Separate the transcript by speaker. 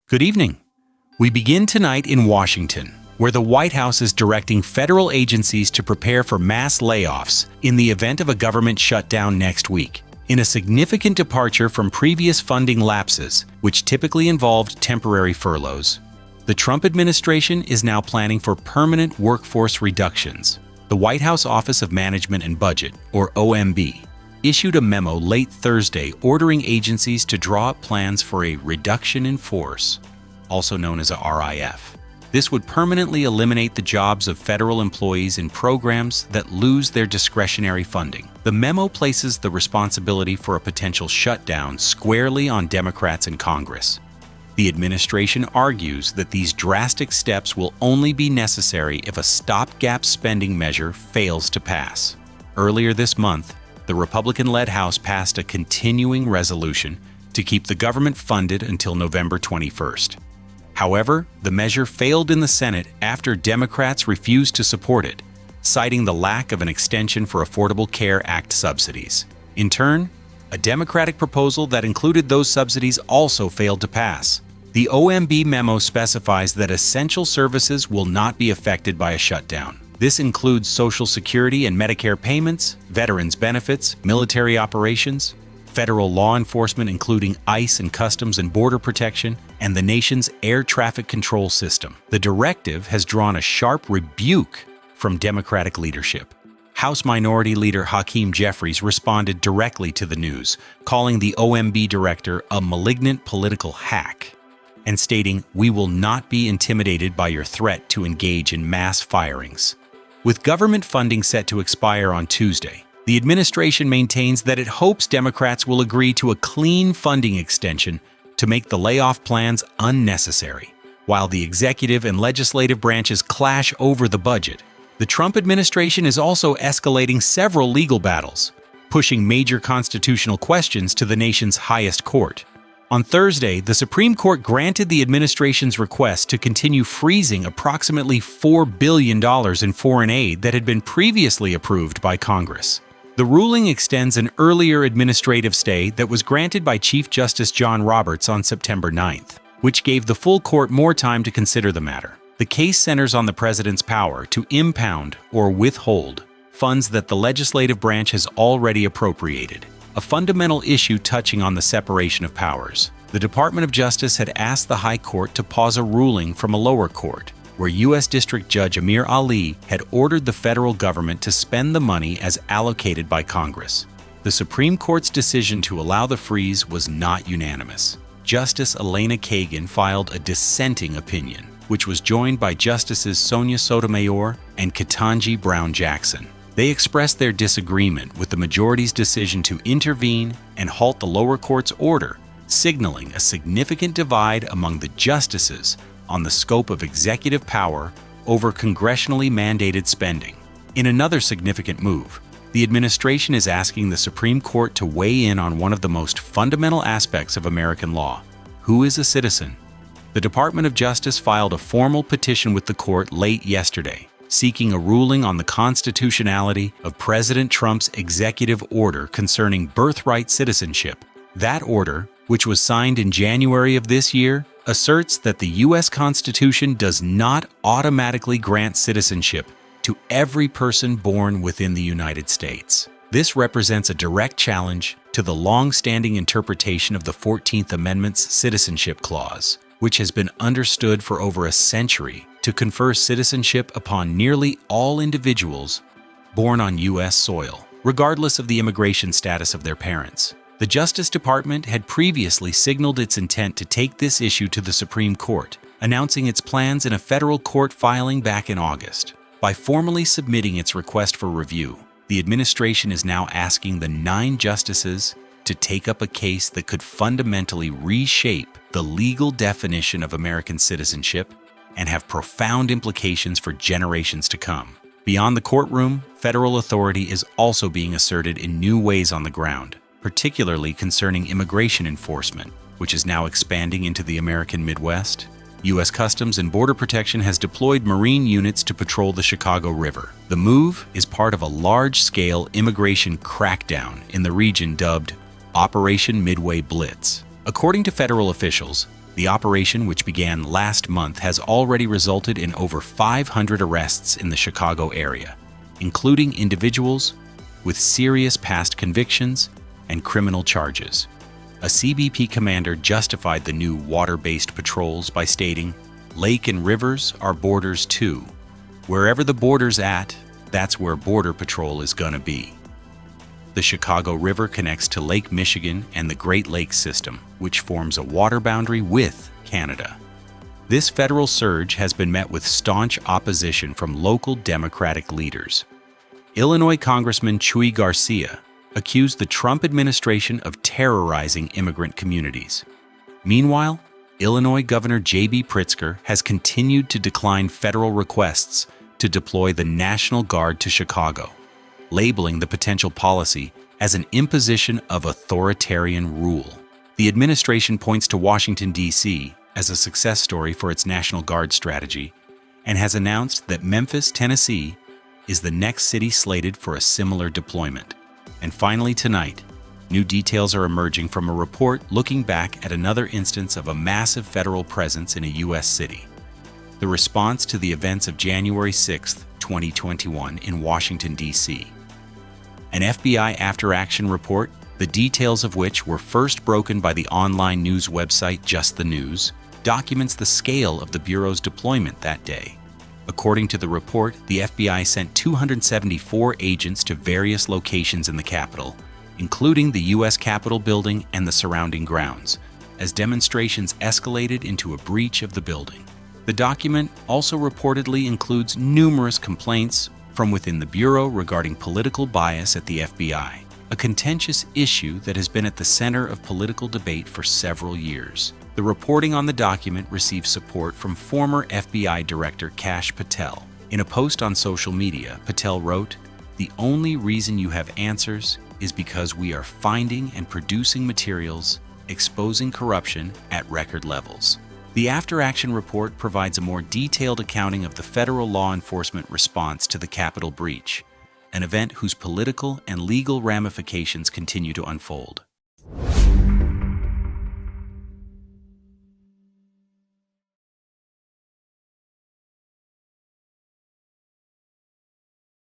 Speaker 1: Good evening. We begin tonight in Washington, where the White House is directing federal agencies to prepare for mass layoffs in the event of a government shutdown next week, in a significant departure from previous funding lapses, which typically involved temporary furloughs. The Trump administration is now planning for permanent workforce reductions. The White House Office of Management and Budget, or OMB, issued a memo late Thursday ordering agencies to draw up plans for a reduction in force, also known as a RIF. This would permanently eliminate the jobs of federal employees in programs that lose their discretionary funding. The memo places the responsibility for a potential shutdown squarely on Democrats in Congress. The administration argues that these drastic steps will only be necessary if a stopgap spending measure fails to pass. Earlier this month, the Republican-led House passed a continuing resolution to keep the government funded until November 21st. However, the measure failed in the Senate after Democrats refused to support it, citing the lack of an extension for Affordable Care Act subsidies. In turn, a Democratic proposal that included those subsidies also failed to pass. The OMB memo specifies that essential services will not be affected by a shutdown. This includes Social Security and Medicare payments, veterans benefits, military operations, federal law enforcement including ICE and Customs and Border Protection, and the nation's air traffic control system. The directive has drawn a sharp rebuke from Democratic leadership. House Minority Leader Hakeem Jeffries responded directly to the news, calling the OMB director a malignant political hack, and stating, "We will not be intimidated by your threat to engage in mass firings." With government funding set to expire on Tuesday, the administration maintains that it hopes Democrats will agree to a clean funding extension to make the layoff plans unnecessary. While the executive and legislative branches clash over the budget, the Trump administration is also escalating several legal battles, pushing major constitutional questions to the nation's highest court. On Thursday, the Supreme Court granted the administration's request to continue freezing approximately $4 billion in foreign aid that had been previously approved by Congress. The ruling extends an earlier administrative stay that was granted by Chief Justice John Roberts on September 9th, which gave the full court more time to consider the matter. The case centers on the president's power to impound or withhold funds that the legislative branch has already appropriated, a fundamental issue touching on the separation of powers. The Department of Justice had asked the High Court to pause a ruling from a lower court, where U.S. District Judge Amir Ali had ordered the federal government to spend the money as allocated by Congress. The Supreme Court's decision to allow the freeze was not unanimous. Justice Elena Kagan filed a dissenting opinion, which was joined by Justices Sonia Sotomayor and Ketanji Brown Jackson. They expressed their disagreement with the majority's decision to intervene and halt the lower court's order, signaling a significant divide among the justices on the scope of executive power over congressionally mandated spending. In another significant move, the administration is asking the Supreme Court to weigh in on one of the most fundamental aspects of American law: who is a citizen? The Department of Justice filed a formal petition with the court late yesterday, seeking a ruling on the constitutionality of President Trump's executive order concerning birthright citizenship. That order, which was signed in January of this year, asserts that the U.S. Constitution does not automatically grant citizenship to every person born within the United States. This represents a direct challenge to the long-standing interpretation of the 14th Amendment's Citizenship Clause, which has been understood for over a century to confer citizenship upon nearly all individuals born on U.S. soil, regardless of the immigration status of their parents. The Justice Department had previously signaled its intent to take this issue to the Supreme Court, announcing its plans in a federal court filing back in August. By formally submitting its request for review, the administration is now asking the 9 justices to take up a case that could fundamentally reshape the legal definition of American citizenship and have profound implications for generations to come. Beyond the courtroom, federal authority is also being asserted in new ways on the ground, particularly concerning immigration enforcement, which is now expanding into the American Midwest. U.S. Customs and Border Protection has deployed Marine units to patrol the Chicago River. The move is part of a large-scale immigration crackdown in the region dubbed Operation Midway Blitz. According to federal officials, The operation, which began last month, has already resulted in over 500 arrests in the Chicago area, including individuals with serious past convictions and criminal charges. A CBP commander justified the new water-based patrols by stating, "Lake and rivers are borders too. Wherever the border's at, that's where Border Patrol is gonna be." The Chicago River connects to Lake Michigan and the Great Lakes system, which forms a water boundary with Canada. This federal surge has been met with staunch opposition from local Democratic leaders. Illinois Congressman Chuy Garcia accused the Trump administration of terrorizing immigrant communities. Meanwhile, Illinois Governor J.B. Pritzker has continued to decline federal requests to deploy the National Guard to Chicago, labeling the potential policy as an imposition of authoritarian rule. The administration points to Washington, D.C. as a success story for its National Guard strategy and has announced that Memphis, Tennessee, is the next city slated for a similar deployment. And finally tonight, new details are emerging from a report looking back at another instance of a massive federal presence in a U.S. city. The response to the events of January 6, 2021 in Washington, D.C. An FBI after-action report, the details of which were first broken by the online news website Just the News, documents the scale of the Bureau's deployment that day. According to the report, the FBI sent 274 agents to various locations in the Capitol, including the U.S. Capitol building and the surrounding grounds, as demonstrations escalated into a breach of the building. The document also reportedly includes numerous complaints from within the Bureau regarding political bias at the FBI, a contentious issue that has been at the center of political debate for several years. The reporting on the document received support from former FBI Director Kash Patel. In a post on social media, Patel wrote, "The only reason you have answers is because we are finding and producing materials exposing corruption at record levels." The after-action report provides a more detailed accounting of the federal law enforcement response to the Capitol breach, an event whose political and legal ramifications continue to unfold.